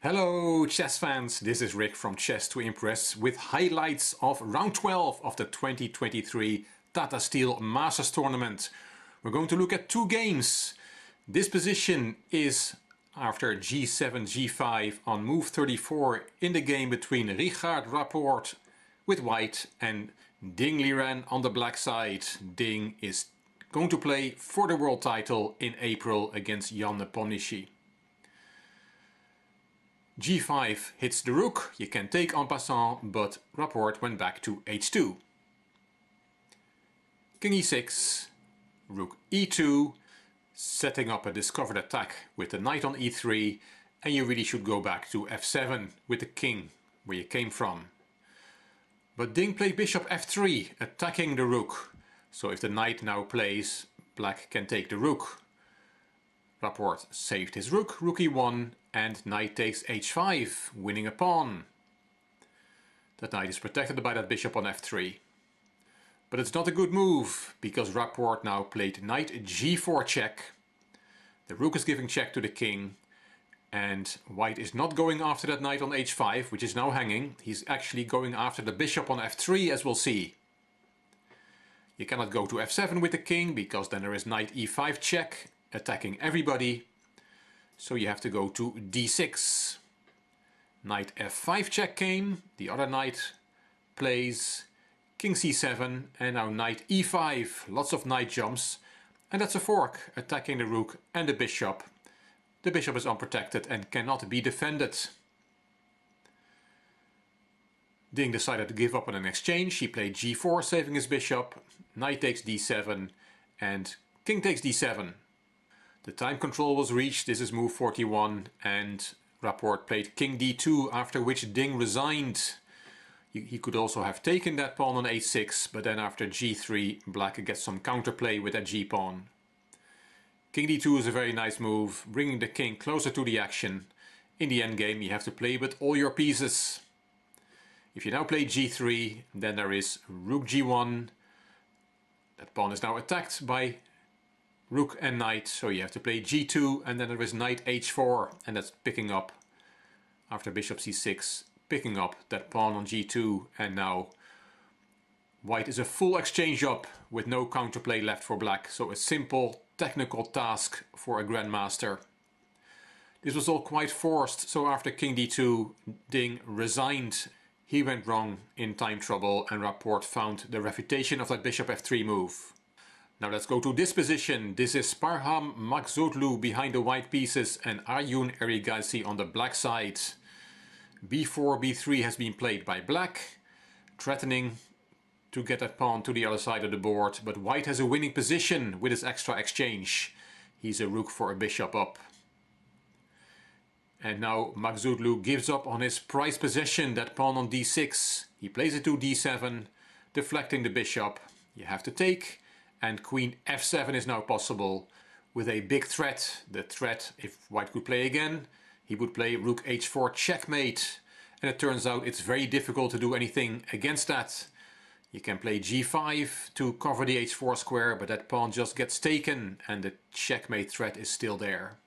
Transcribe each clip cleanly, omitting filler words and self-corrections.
Hello chess fans, this is Rick from Chess to Impress with highlights of round 12 of the 2023 Tata Steel Masters Tournament. We're going to look at two games. This position is after g7, g5 on move 34 in the game between Rapport with white and Ding Liren on the black side. Ding is going to play for the world title in April against Jan Nepomniachtchi. g5 hits the rook, you can take en passant, but Rapport went back to h2. King e6, rook e2, setting up a discovered attack with the knight on e3, and you really should go back to f7 with the king, where you came from. But Ding played bishop f3, attacking the rook, so if the knight now plays, black can take the rook. Rapport saved his rook, rook e1, and knight takes h5, winning a pawn. That knight is protected by that bishop on f3. But it's not a good move, because Rapport now played knight g4 check. The rook is giving check to the king, and white is not going after that knight on h5, which is now hanging. He's actually going after the bishop on f3, as we'll see. You cannot go to f7 with the king, because then there is knight e5 check, attacking everybody. So you have to go to d6. Knight f5 check came, the other knight plays king c7, and now knight e5, lots of knight jumps, and that's a fork, attacking the rook and the bishop. The bishop is unprotected and cannot be defended. Ding decided to give up on an exchange. He played g4, saving his bishop, knight takes d7, and king takes d7. The time control was reached. This is move 41, and Rapport played king d2, after which Ding resigned. He could also have taken that pawn on h6, but then after g3, black gets some counterplay with that g-pawn. King d2 is a very nice move, bringing the king closer to the action. In the endgame, you have to play with all your pieces. If you now play g3, then there is rook g1. That pawn is now attacked by rook and knight, so you have to play g2, and then there is knight h4, and that's picking up, after bishop c6, picking up that pawn on g2, and now white is a full exchange up with no counterplay left for black, so a simple technical task for a grandmaster. This was all quite forced, so after king d2, Ding resigned. He went wrong in time trouble, and Rapport found the refutation of that bishop f3 move. Now let's go to this position. This is Parham Maghsoodloo behind the white pieces and Ayun Erigaisi on the black side. b4, b3 has been played by black, threatening to get that pawn to the other side of the board, but white has a winning position with his extra exchange. He's a rook for a bishop up. And now Maghsoodloo gives up on his prized possession, that pawn on d6. He plays it to d7, deflecting the bishop. You have to take. And queen f7 is now possible with a big threat. The threat, if white could play again, he would play rook h4 checkmate. And it turns out it's very difficult to do anything against that. You can play g5 to cover the h4 square, but that pawn just gets taken and the checkmate threat is still there.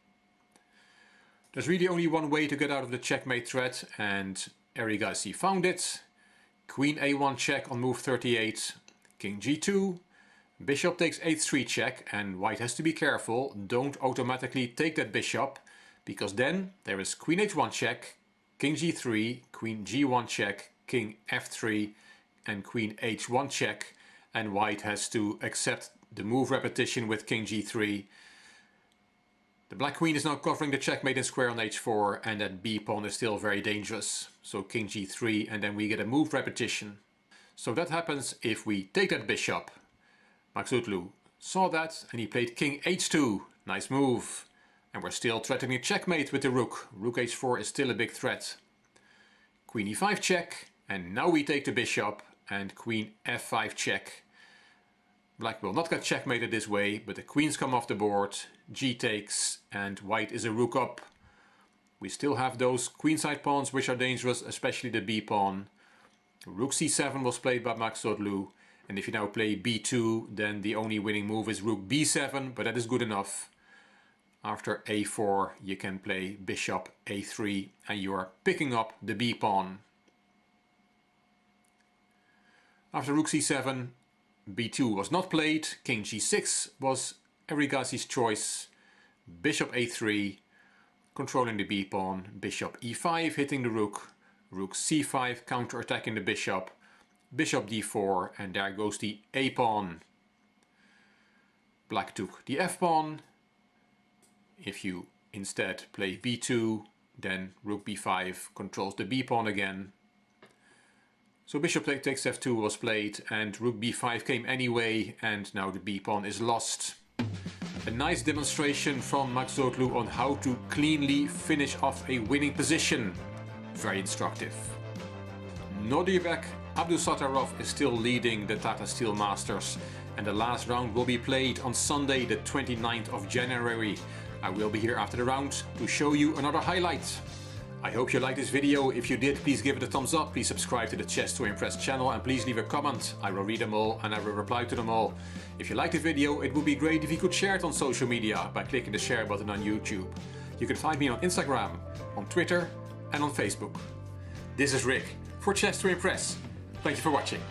There's really only one way to get out of the checkmate threat, and Erigaisi found it. Queen a1 check on move 38, king g2. Bishop takes h3 check, and white has to be careful. Don't automatically take that bishop, because then there is queen h1 check, king g3, queen g1 check, king f3, and queen h1 check, and white has to accept the move repetition with king g3. The black queen is now covering the checkmate square on h4, and that b pawn is still very dangerous. So king g3, and then we get a move repetition. So that happens if we take that bishop. Maghsoodloo saw that and he played king h2, nice move. And we're still threatening checkmate with the rook. Rook h4 is still a big threat. Queen e5 check, and now we take the bishop, and queen f5 check. Black will not get checkmated this way, but the queens come off the board, g takes, and white is a rook up. We still have those queenside pawns which are dangerous, especially the b pawn. Rook c7 was played by Maghsoodloo. And if you now play b2, then the only winning move is rook b7, but that is good enough. After a4 you can play bishop a3 and you are picking up the b pawn. After rook c7, b2 was not played, king g6 was Erigaisi's choice, bishop a3, controlling the b pawn, bishop e5 hitting the rook, rook c5 counter-attacking the bishop, bishop d4, and there goes the a pawn. Black took the f pawn. If you instead play b2, then rook b5 controls the b pawn again. So bishop takes f2 was played and rook b5 came anyway, and now the b pawn is lost. A nice demonstration from Maghsoodloo on how to cleanly finish off a winning position. Very instructive. Nodirbek Abdusattorov is still leading the Tata Steel Masters, and the last round will be played on Sunday the 29th of January. I will be here after the round to show you another highlight. I hope you liked this video. If you did, please give it a thumbs up, please subscribe to the Chess to Impress channel, and please leave a comment. I will read them all and I will reply to them all. If you liked the video, it would be great if you could share it on social media by clicking the share button on YouTube. You can find me on Instagram, on Twitter and on Facebook. This is Rick for Chess to Impress. Thank you for watching.